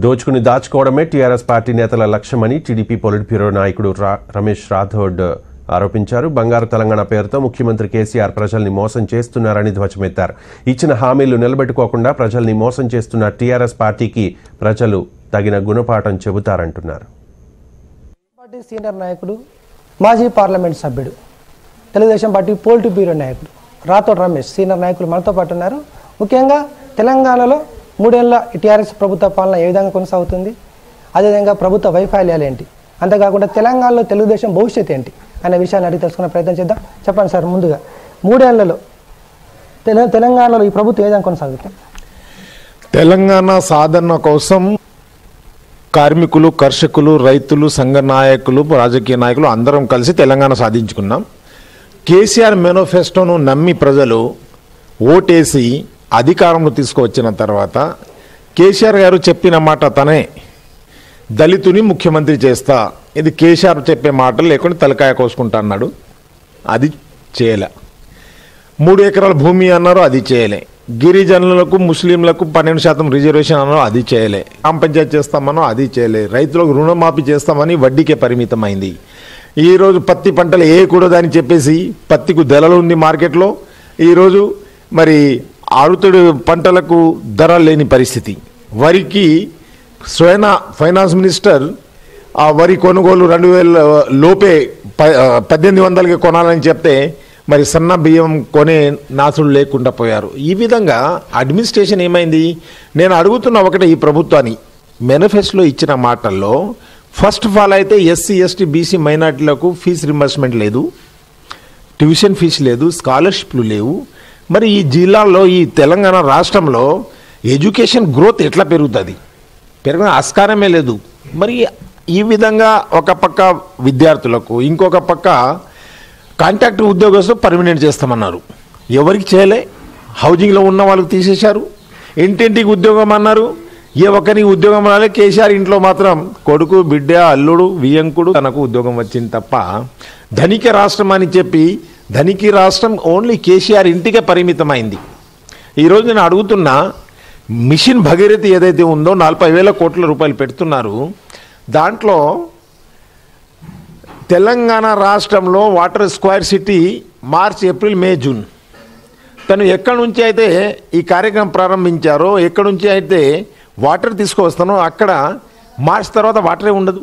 దోచుకుని దాచుకోవడమే TRS party నేతల లక్ష్యమని టీడీపీ పొలిట్ బ్యూరో నాయకుడు రమేష్ రాథోడ్ ఆరోపించారు. బంగారు తెలంగాణ పేరుతో ముఖ్యమంత్రి కేసీఆర్ ప్రజల్ని మోసం చేస్తున్నారని ధ్వజమెత్తారు. ఇచ్చిన హామీలు నిలబెట్టుకోకుండా ప్రజల్ని మోసం చేస్తున్న టీఆర్ఎస్ పార్టీకి ప్రజలు తగిన గుణపాఠం చెబుతారంటున్నారు. పార్టీ సీనియర్ నాయకుడు, మాజీ పార్లమెంట్ సభ్యుడు, తెలుగుదేశం పార్టీ పొలిట్ బ్యూరో నాయకుడు రాథోడ్ రమేష్ సీనియర్ నాయకులు మనతో పాటు ఉన్నారు. ముఖ్యంగా తెలంగాణలో 3 ఏళ్ల టీఆర్ఎస్ ప్రభుత్వ పాలన ఏ విధంగా కొనసాగుతుంది, అదేవిధంగా ప్రభుత్వ వైఫల్యాలు ఏంటి, అంతేకాకుండా తెలంగాణలో తెలుగుదేశం భవిష్యత్తు ఏంటి అనే విషయాన్ని అడిగి తెలుసుకునే ప్రయత్నం చేద్దాం. చెప్పండి సార్, ముందుగా 3 ఏళ్లలో తెలంగాణలో ఈ ప్రభుత్వం ఏ విధంగా కొనసాగుతుంది? తెలంగాణ సాధన కోసం కార్మికులు, కర్షకులు, రైతులు, సంఘ నాయకులు, రాజకీయ నాయకులు అందరం కలిసి తెలంగాణ సాధించుకున్నాం. కేసీఆర్ మేనిఫెస్టోను నమ్మి ప్రజలు ఓటేసి అధికారంలో తీసుకువచ్చిన తర్వాత కేసీఆర్ గారు చెప్పిన మాట తనే దళితుని ముఖ్యమంత్రి చేస్తా, ఇది కేసీఆర్ చెప్పే మాటలు లేకుండా తలకాయ కోసుకుంటా అన్నాడు. అది చేయలే. 3 ఎకరాల భూమి అన్నారు, అది చేయలే. గిరిజనులకు, ముస్లింలకు 12% రిజర్వేషన్ అన్నారు, అది చేయలే. గ్రామ పంచాయతీ చేస్తామనో అది చేయలే. రైతులకు రుణమాఫీ చేస్తామని వడ్డీకే పరిమితమైంది. ఈరోజు పత్తి పంటలు వేయకూడదని చెప్పేసి పత్తికు ధరలు ఉంది మార్కెట్లో. ఈరోజు మరి ఆరుతడి పంటలకు ధర లేని పరిస్థితి. వరికి స్వయం ఫైనాన్స్ మినిస్టర్ ఆ వరి కొనుగోలు 2000 లోపే 1800కి కొనాలని చెప్తే మరి సన్న బియ్యం కొనే నాసులు లేకుండా పోయారు. ఈ విధంగా అడ్మినిస్ట్రేషన్ ఏమైంది? నేను అడుగుతున్న ఒకటే, ఈ ప్రభుత్వాన్ని మేనిఫెస్టోలో ఇచ్చిన మాటల్లో ఫస్ట్ ఆఫ్ ఆల్ అయితే ఎస్సీ, ఎస్టీ, బీసీ మైనార్టీలకు ఫీజు రింబర్స్మెంట్ లేదు, ట్యూషన్ ఫీజు లేదు, స్కాలర్షిప్లు లేవు. మరి ఈ జిల్లాలో, ఈ తెలంగాణ రాష్ట్రంలో ఎడ్యుకేషన్ గ్రోత్ ఎట్లా పెరుగుతుంది? పెరిగిన ఆస్కారమే లేదు. మరి ఈ విధంగా ఒక పక్క విద్యార్థులకు, ఇంకొక పక్క కాంట్రాక్ట్ ఉద్యోగస్తులు పర్మనెంట్ చేస్తామన్నారు. ఎవరికి చేయలే. హౌజింగ్లో ఉన్న వాళ్ళకి తీసేశారు. ఇంటింటికి ఉద్యోగం అన్నారు, ఏ ఒక్కరికి ఉద్యోగం రాలే. కేసీఆర్ ఇంట్లో మాత్రం కొడుకు, బిడ్డ, అల్లుడు, వియంకుడు తనకు ఉద్యోగం వచ్చింది తప్ప ధనిక రాష్ట్రం అని చెప్పి ధనిక రాష్ట్రం ఓన్లీ కేసీఆర్ ఇంటికే పరిమితమైంది. ఈరోజు నేను అడుగుతున్నా, మిషన్ భగీరథ ఏదైతే ఉందో 40,000 కోట్ల రూపాయలు పెడుతున్నారు. దాంట్లో తెలంగాణ రాష్ట్రంలో water square city March, April, May, June తను ఎక్కడి నుంచి అయితే ఈ కార్యక్రమం ప్రారంభించారో, ఎక్కడి నుంచి అయితే వాటర్ తీసుకువస్తానో అక్కడ మార్చ్ తర్వాత వాటరే ఉండదు.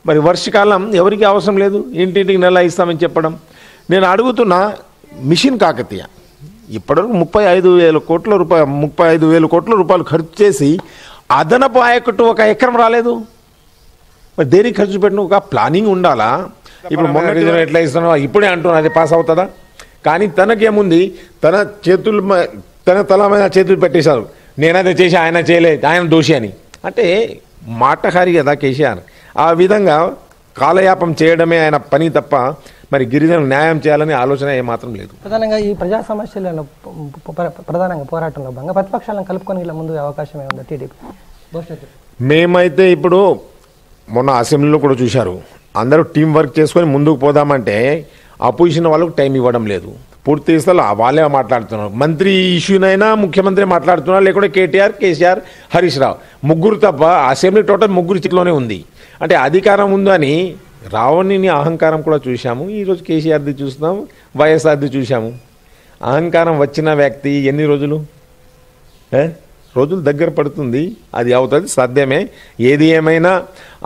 మరి వర్షకాలం ఎవరికి అవసరం లేదు, ఇంటింటికి నెల ఇస్తామని చెప్పడం. నేను అడుగుతున్నా, మిషన్ కాకతీయ ఇప్పటివరకు 35,000 కోట్ల రూపాయలు ఖర్చు చేసి అదనపు ఆయకట్టు 1 ఎకరం రాలేదు. మరి దేనికి ఖర్చు పెట్టిన ఒక ప్లానింగ్ ఉండాలా? ఇప్పుడు మొన్న ఎట్లా ఇస్తున్నావు ఇప్పుడే అంటున్నా, అది పాస్ అవుతుందా? కానీ తనకేముంది, తన తల మీద చేతులు పెట్టేశారు. నేనైతే చేసి ఆయన చేయలేదు, ఆయన దోషి అని. అంటే మాటహారి కదా కేసీఆర్. ఆ విధంగా కాలయాపం చేయడమే ఆయన పని తప్ప మరి గిరిజనులకు న్యాయం చేయాలని ఆలోచన ఏమాత్రం లేదు. ప్రధానంగా ఈ ప్రజా సమస్యలను ప్రధానంగా పోరాటంలో భాగంగా ప్రతిపక్షాలను కలుపుకొని ఇలా ముందు అవకాశం ఏముంది టీడీపీ భవిష్యత్తు? మేమైతే ఇప్పుడు మొన్న అసెంబ్లీలో కూడా చూశారు, అందరూ టీం వర్క్ చేసుకొని ముందుకు పోదామంటే అపోజిషన్ వాళ్ళకు టైం ఇవ్వడం లేదు. పూర్తి స్థాయిలో వాళ్ళే మాట్లాడుతున్నారు. మంత్రి ఇష్యూనైనా ముఖ్యమంత్రి మాట్లాడుతున్నారు, లేకుంటే కేసీఆర్, హరీష్ రావు ముగ్గురు తప్ప అసెంబ్లీ టోటల్ ముగ్గురు చేతిలోనే ఉంది. అంటే అధికారం ఉందని రావణిని అహంకారం కూడా చూశాము. ఈరోజు కేసీఆర్ది చూస్తున్నాము, వైఎస్ఆర్ది చూశాము. అహంకారం వచ్చిన వ్యక్తి ఎన్ని రోజులు దగ్గర పడుతుంది. అది అవుతుంది, సాధ్యమే. ఏది ఏమైనా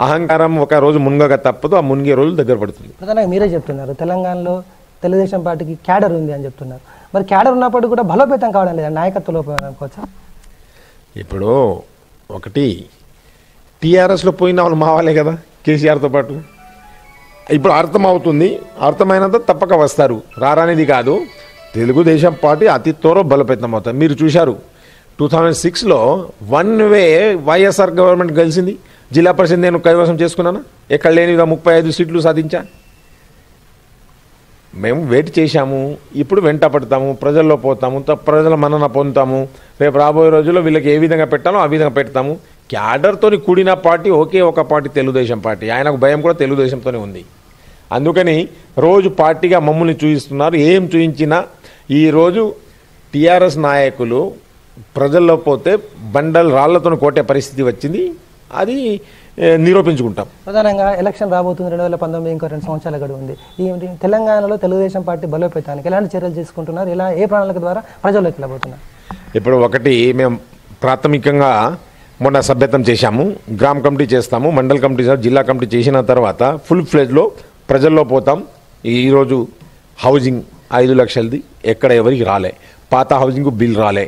అహంకారం ఒక రోజు మునగక తప్పదు, ఆ మునిగే రోజులు దగ్గర పడుతుంది. ప్రధానంగా మీరే చెప్తున్నారు తెలంగాణలో తెలుగుదేశం పార్టీకి క్యాడర్ ఉంది అని చెప్తున్నారు. మరి క్యాడర్ ఉన్నప్పటికీ కూడా బలోపేతం కావడం లేదా, నాయకత్వ లోపం అనుకోవచ్చా? ఇప్పుడు ఒకటి, టీఆర్ఎస్లో పోయిన వాళ్ళు మా వాళ్ళే కదా కేసీఆర్తో పాటు. ఇప్పుడు అర్థమవుతుంది, అర్థమైనంత తప్పక వస్తారు, రారనేది కాదు. తెలుగుదేశం పార్టీ అతి త్వరలో బలోపేతం అవుతుంది. మీరు చూశారు 2006లో 1 వే వైఎస్ఆర్ గవర్నమెంట్ గెలిచింది. జిల్లా పరిషత్ నేను కైవసం చేసుకున్నాను, ఎక్కడ లేని 35 సీట్లు సాధించా. మేము వెయిట్ చేశాము, ఇప్పుడు వెంట పడతాము, ప్రజల్లో పోతాము, ప్రజల మన్నన పొందుతాము. రేపు రాబోయే రోజుల్లో వీళ్ళకి ఏ విధంగా పెట్టాలో ఆ విధంగా పెడతాము. క్యాడర్తో కూడిన పార్టీ ఒకే ఒక పార్టీ తెలుగుదేశం పార్టీ. ఆయనకు భయం కూడా తెలుగుదేశంతోనే ఉంది. అందుకని రోజు పార్టీగా మమ్మల్ని చూపిస్తున్నారు. ఏం చూపించినా ఈరోజు టీఆర్ఎస్ నాయకులు ప్రజల్లో పోతే బండలు రాళ్లతో కొట్టే పరిస్థితి వచ్చింది. అది నిరూపించుకుంటాం. ప్రధానంగా ఎలక్షన్ రాబోతుంది 2019, ఇంకో 2 సంవత్సరాల గడువు ఉంది. ఈ తెలంగాణలో తెలుగుదేశం పార్టీ బలోపేతానికి ఎలాంటి చర్యలు తీసుకుంటున్నారు, ఇలా ఏ ప్రణాళిక ద్వారా ప్రజల్లోకి వెళ్ళబోతున్నారు? ఇప్పుడు ఒకటి, మేము ప్రాథమికంగా మొన్న సభ్యత్వం చేశాము, గ్రామ కమిటీ చేస్తాము, మండల కమిటీ చేస్తాము, జిల్లా కమిటీ చేసిన తర్వాత ఫుల్ ఫ్లెజ్లో ప్రజల్లో పోతాం. ఈరోజు హౌసింగ్ 5 లక్షలది ఎక్కడ ఎవరికి రాలే, పాత హౌసింగ్ బిల్ రాలే,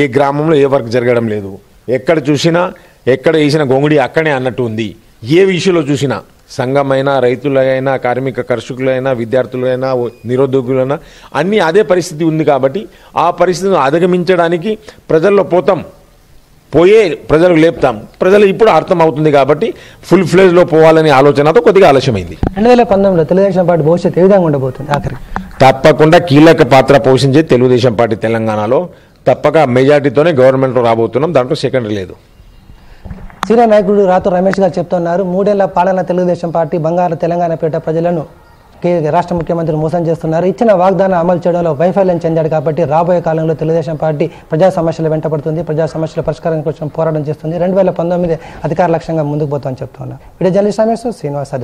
ఏ గ్రామంలో ఏ వర్క్ జరగడం లేదు, ఎక్కడ చూసినా ఎక్కడ వేసిన గొంగుడి అక్కడే అన్నట్టు ఉంది. ఏ విషయంలో చూసినా సంఘమైనా, రైతులైనా, కార్మిక కర్షకులైనా, విద్యార్థులైనా, నిరుద్యోగులైనా అన్నీ అదే పరిస్థితి ఉంది. కాబట్టి ఆ పరిస్థితిని అధిగమించడానికి ప్రజల్లో పోతాం, పోయే ప్రజలకు లేపుతాం. ప్రజలు ఇప్పుడు అర్థం అవుతుంది కాబట్టి ఫుల్ ఫ్లెజ్లో పోవాలనే ఆలోచనతో కొద్దిగా ఆలస్యమైంది. 2019లో తెలుగుదేశం పార్టీ భవిష్యత్తు ఏ విధంగా ఉండబోతుంది? ఆఖరి తప్పకుండా కీలక పాత్ర పోషించే తెలుగుదేశం పార్టీ తెలంగాణలో తప్పక మెజార్టీతోనే గవర్నమెంట్లో రాబోతున్నాం, దాంట్లో సెకండరీ లేదు. సీనియర్ నాయకుడు రాతో రమేష్ గారు చెప్తున్నారు, 3 ఏళ్ల పాలన తెలుగుదేశం పార్టీ బంగారు తెలంగాణ పేట ప్రజలను రాష్ట్ర ముఖ్యమంత్రి మోసం చేస్తున్నారు. ఇచ్చిన వాగ్దానం అమలు చేయడంలో వైఫల్యం చెందాడు. కాబట్టి రాబోయే కాలంలో తెలుగుదేశం పార్టీ ప్రజా సమస్యలు వెంటబడుతుంది, ప్రజా సమస్యల పరిష్కారం కోసం పోరాటం చేస్తుంది. 2019 అధికార లక్ష్యంగా ముందుకు పోతామని చెప్తున్నారు. Video journalist Ramesh, Srinivas.